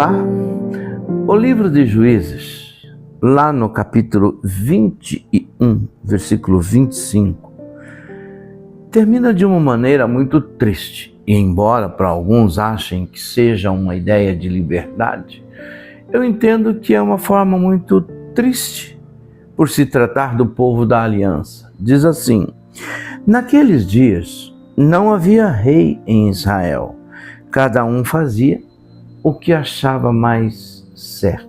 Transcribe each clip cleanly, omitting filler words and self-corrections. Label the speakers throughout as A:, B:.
A: Olá, o livro de Juízes, lá no capítulo 21, versículo 25, termina de uma maneira muito triste. E embora para alguns achem que seja uma ideia de liberdade, eu entendo que é uma forma muito triste por se tratar do povo da aliança. Diz assim: naqueles dias não havia rei em Israel, cada um fazia o que achava mais certo.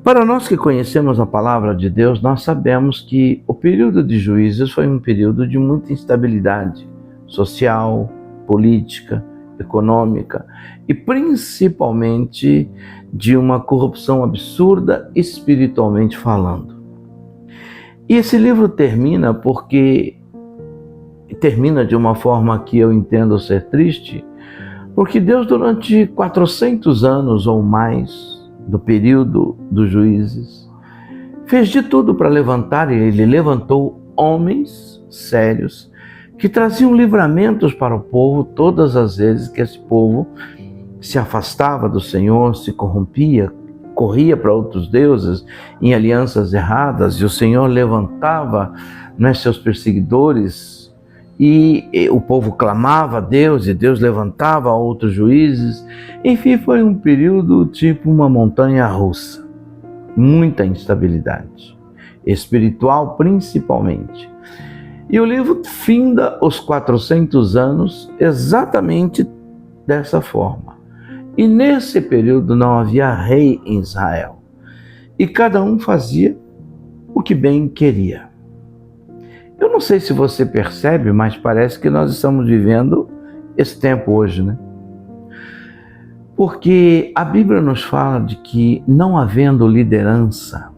A: Para nós que conhecemos a palavra de Deus, nós sabemos que o período de Juízes foi um período de muita instabilidade social, política, econômica e principalmente de uma corrupção absurda espiritualmente falando. E esse livro termina de uma forma que eu entendo ser triste, porque Deus, durante 400 anos ou mais do período dos Juízes, fez de tudo para levantar, e ele levantou homens sérios que traziam livramentos para o povo todas as vezes que esse povo se afastava do Senhor, se corrompia, corria para outros deuses em alianças erradas, e o Senhor levantava seus perseguidores, e o povo clamava a Deus, e Deus levantava outros juízes. Enfim, foi um período tipo uma montanha russa, muita instabilidade, espiritual principalmente. E o livro finda os 400 anos exatamente dessa forma. E nesse período não havia rei em Israel, e cada um fazia o que bem queria. Eu não sei se você percebe, mas parece que nós estamos vivendo esse tempo hoje, né? Porque a Bíblia nos fala de que não havendo liderança,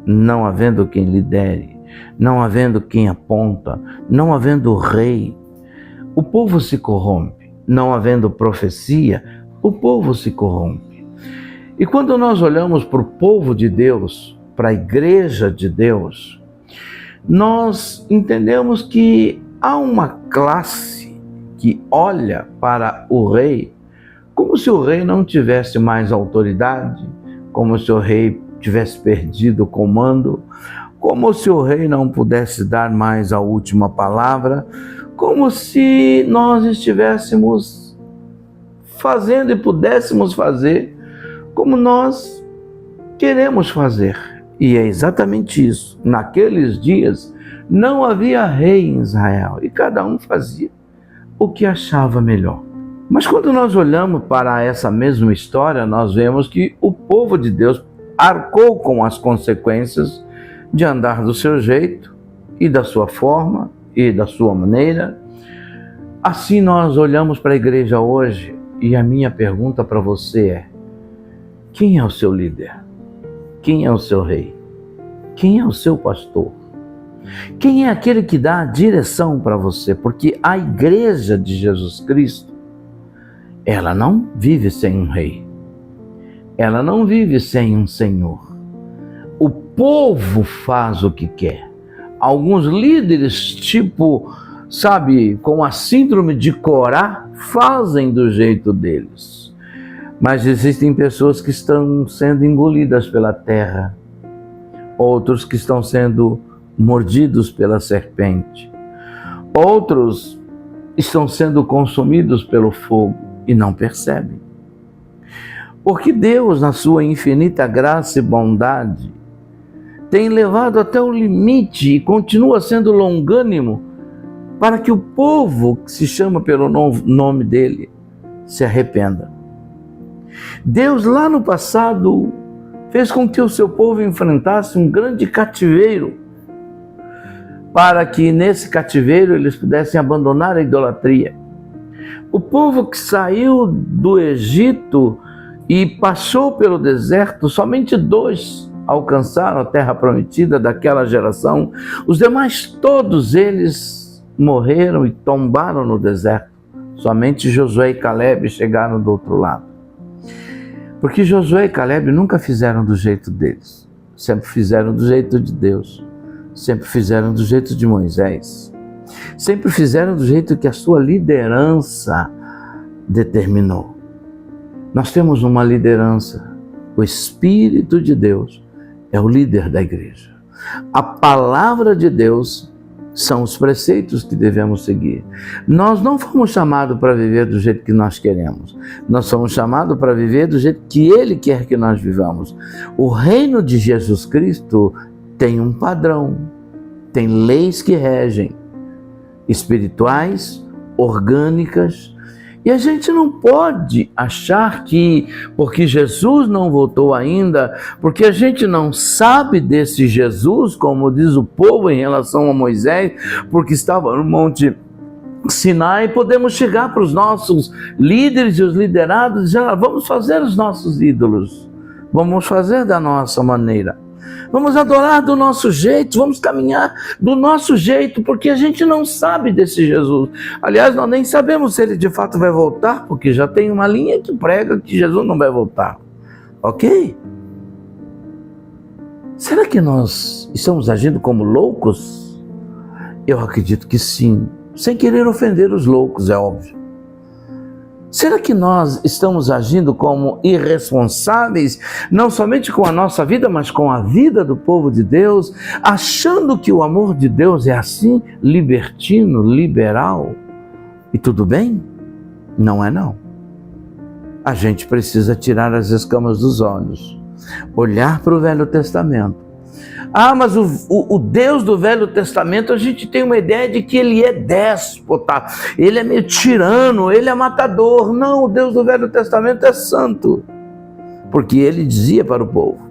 A: não havendo quem lidere, não havendo quem aponta, não havendo rei, o povo se corrompe. Não havendo profecia, o povo se corrompe. E quando nós olhamos para o povo de Deus, para a igreja de Deus, nós entendemos que há uma classe que olha para o rei como se o rei não tivesse mais autoridade, como se o rei tivesse perdido o comando, como se o rei não pudesse dar mais a última palavra, como se nós estivéssemos fazendo e pudéssemos fazer como nós queremos fazer. E é exatamente isso. Naqueles dias não havia rei em Israel e cada um fazia o que achava melhor. Mas quando nós olhamos para essa mesma história, nós vemos que o povo de Deus arcou com as consequências de andar do seu jeito e da sua forma e da sua maneira. Assim nós olhamos para a igreja hoje, e a minha pergunta para você é: quem é o seu líder? Quem é o seu rei? Quem é o seu pastor? Quem é aquele que dá a direção para você? Porque a igreja de Jesus Cristo, ela não vive sem um rei. Ela não vive sem um senhor. O povo faz o que quer. Alguns líderes, com a síndrome de Corá, fazem do jeito deles. Mas existem pessoas que estão sendo engolidas pela terra, outros que estão sendo mordidos pela serpente, outros estão sendo consumidos pelo fogo e não percebem. Porque Deus, na sua infinita graça e bondade, tem levado até o limite e continua sendo longânimo para que o povo, que se chama pelo nome dele, se arrependa. Deus, lá no passado, fez com que o seu povo enfrentasse um grande cativeiro, para que nesse cativeiro eles pudessem abandonar a idolatria. O povo que saiu do Egito e passou pelo deserto, somente 2 alcançaram a terra prometida daquela geração. Os demais, todos eles morreram e tombaram no deserto. Somente Josué e Caleb chegaram do outro lado. Porque Josué e Caleb nunca fizeram do jeito deles, sempre fizeram do jeito de Deus, sempre fizeram do jeito de Moisés, sempre fizeram do jeito que a sua liderança determinou. Nós temos uma liderança. O Espírito de Deus é o líder da igreja. A palavra de Deus são os preceitos que devemos seguir. Nós não fomos chamados para viver do jeito que nós queremos. Nós somos chamados para viver do jeito que Ele quer que nós vivamos. O reino de Jesus Cristo tem um padrão, tem leis que regem, espirituais, orgânicas. E a gente não pode achar que, porque Jesus não voltou ainda, porque a gente não sabe desse Jesus, como diz o povo em relação a Moisés, porque estava no Monte Sinai, podemos chegar para os nossos líderes e os liderados e dizer: vamos fazer os nossos ídolos, vamos fazer da nossa maneira. Vamos adorar do nosso jeito, vamos caminhar do nosso jeito, porque a gente não sabe desse Jesus. Aliás, nós nem sabemos se ele de fato vai voltar, porque já tem uma linha que prega que Jesus não vai voltar. Ok? Será que nós estamos agindo como loucos? Eu acredito que sim, sem querer ofender os loucos, é óbvio. Será que nós estamos agindo como irresponsáveis, não somente com a nossa vida, mas com a vida do povo de Deus, achando que o amor de Deus é assim, libertino, liberal, e tudo bem? Não é não. A gente precisa tirar as escamas dos olhos, olhar para o Velho Testamento. Mas o Deus do Velho Testamento, a gente tem uma ideia de que ele é déspota, ele é meio tirano, ele é matador. Não, o Deus do Velho Testamento é santo, porque ele dizia para o povo: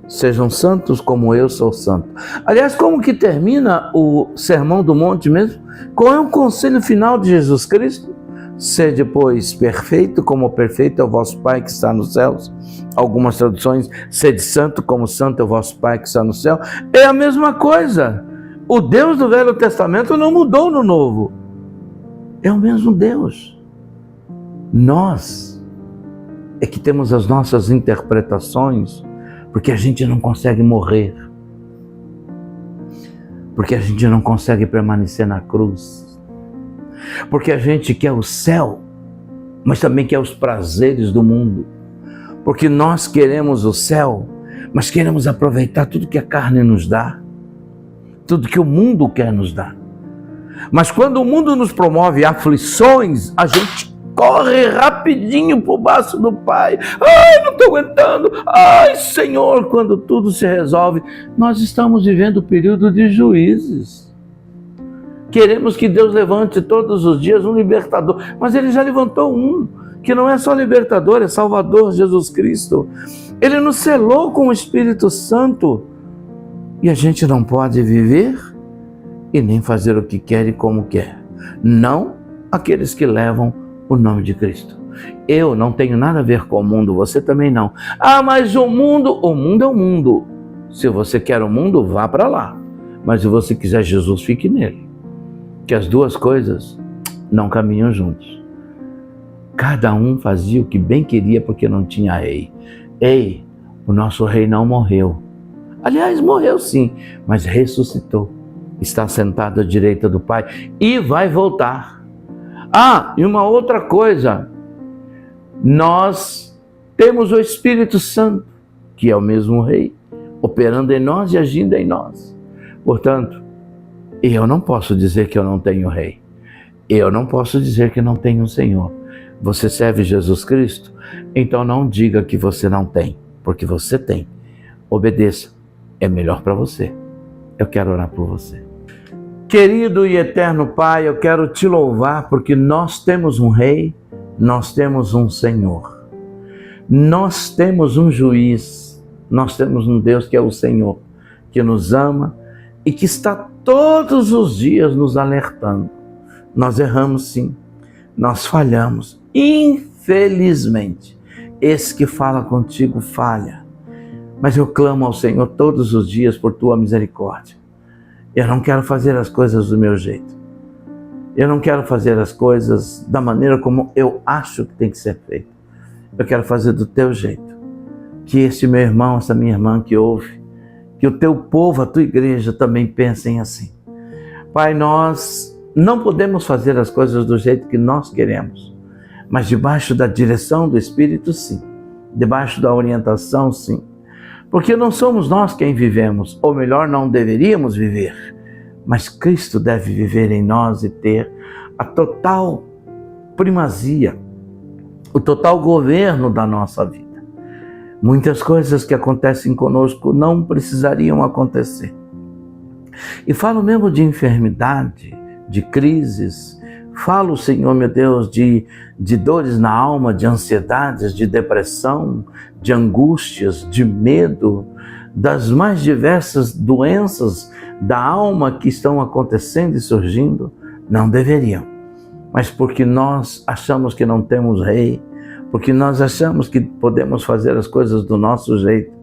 A: sejam santos como eu sou santo. Aliás, como que termina o Sermão do Monte mesmo? Qual é o conselho final de Jesus Cristo? Sede, pois, perfeito, como perfeito é o vosso Pai que está nos céus. Algumas traduções, sede santo, como santo é o vosso Pai que está no céu. É a mesma coisa. O Deus do Velho Testamento não mudou no Novo. É o mesmo Deus. Nós é que temos as nossas interpretações, porque a gente não consegue morrer. Porque a gente não consegue permanecer na cruz. Porque a gente quer o céu, mas também quer os prazeres do mundo. Porque nós queremos o céu, mas queremos aproveitar tudo que a carne nos dá, tudo que o mundo quer nos dar. Mas quando o mundo nos promove aflições, a gente corre rapidinho para o braço do Pai. Ai, não estou aguentando. Ai, Senhor, quando tudo se resolve. Nós estamos vivendo o período de juízes. Queremos que Deus levante todos os dias um libertador, mas Ele já levantou um, que não é só libertador, é Salvador, Jesus Cristo. Ele nos selou com o Espírito Santo, e a gente não pode viver e nem fazer o que quer e como quer. Não aqueles que levam o nome de Cristo. Eu não tenho nada a ver com o mundo, você também não. Mas o mundo é o mundo. Se você quer o mundo, vá para lá. Mas se você quiser Jesus, fique nele. Que as duas coisas não caminham juntos. Cada um fazia o que bem queria porque não tinha rei. Ei, o nosso rei não morreu. Aliás, morreu sim, mas ressuscitou. Está sentado à direita do Pai e vai voltar. E uma outra coisa. Nós temos o Espírito Santo, que é o mesmo rei, operando em nós e agindo em nós. Portanto, eu não posso dizer que eu não tenho rei. Eu não posso dizer que não tenho um Senhor. Você serve Jesus Cristo? Então não diga que você não tem, porque você tem. Obedeça. É melhor para você. Eu quero orar por você. Querido e eterno Pai, eu quero te louvar porque nós temos um rei, nós temos um Senhor. Nós temos um juiz, nós temos um Deus que é o Senhor, que nos ama e que está todos os dias nos alertando. Nós erramos sim, nós falhamos, infelizmente. Esse que fala contigo falha, mas eu clamo ao Senhor todos os dias por tua misericórdia. Eu não quero fazer as coisas do meu jeito, eu não quero fazer as coisas da maneira como eu acho que tem que ser feito. Eu quero fazer do teu jeito. Que esse meu irmão, essa minha irmã que ouve, que o teu povo, a tua igreja também pensem assim. Pai, nós não podemos fazer as coisas do jeito que nós queremos, mas debaixo da direção do Espírito, sim. Debaixo da orientação, sim. Porque não somos nós quem vivemos, ou melhor, não deveríamos viver, mas Cristo deve viver em nós e ter a total primazia, o total governo da nossa vida. Muitas coisas que acontecem conosco não precisariam acontecer. E falo mesmo de enfermidade, de crises, falo, Senhor meu Deus, de dores na alma, de ansiedades, de depressão, de angústias, de medo, das mais diversas doenças da alma que estão acontecendo e surgindo, não deveriam. Mas porque nós achamos que não temos rei, porque nós achamos que podemos fazer as coisas do nosso jeito,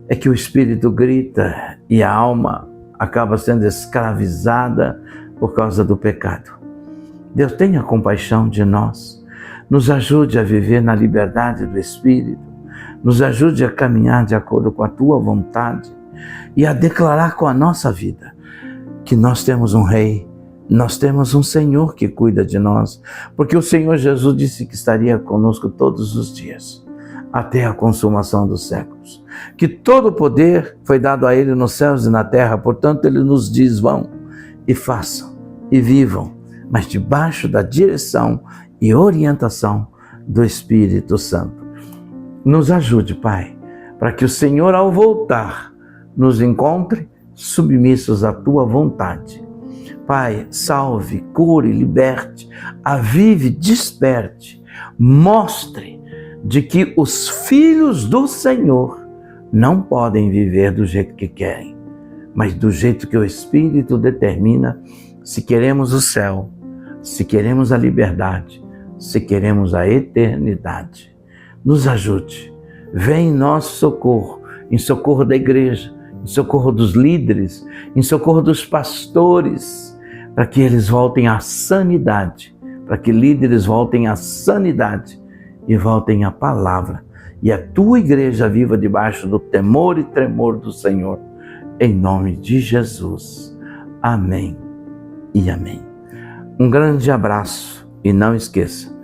A: é que o espírito grita e a alma acaba sendo escravizada por causa do pecado. Deus tenha compaixão de nós, nos ajude a viver na liberdade do Espírito, nos ajude a caminhar de acordo com a Tua vontade e a declarar com a nossa vida que nós temos um Rei, nós temos um Senhor que cuida de nós, porque o Senhor Jesus disse que estaria conosco todos os dias, até a consumação dos séculos. Que todo o poder foi dado a Ele nos céus e na terra, portanto Ele nos diz, vão e façam e vivam, mas debaixo da direção e orientação do Espírito Santo. Nos ajude, Pai, para que o Senhor, ao voltar, nos encontre submissos à Tua vontade. Pai, salve, cure, liberte, avive, desperte, mostre de que os filhos do Senhor não podem viver do jeito que querem, mas do jeito que o Espírito determina, se queremos o céu, se queremos a liberdade, se queremos a eternidade. Nos ajude, vem em nosso socorro, em socorro da igreja, em socorro dos líderes, em socorro dos pastores, para que eles voltem à sanidade, para que líderes voltem à sanidade e voltem à palavra. E a tua igreja viva debaixo do temor e tremor do Senhor, em nome de Jesus. Amém e amém. Um grande abraço e não esqueça,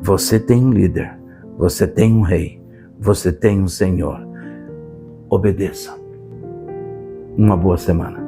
A: você tem um líder, você tem um rei, você tem um Senhor. Obedeça. Uma boa semana.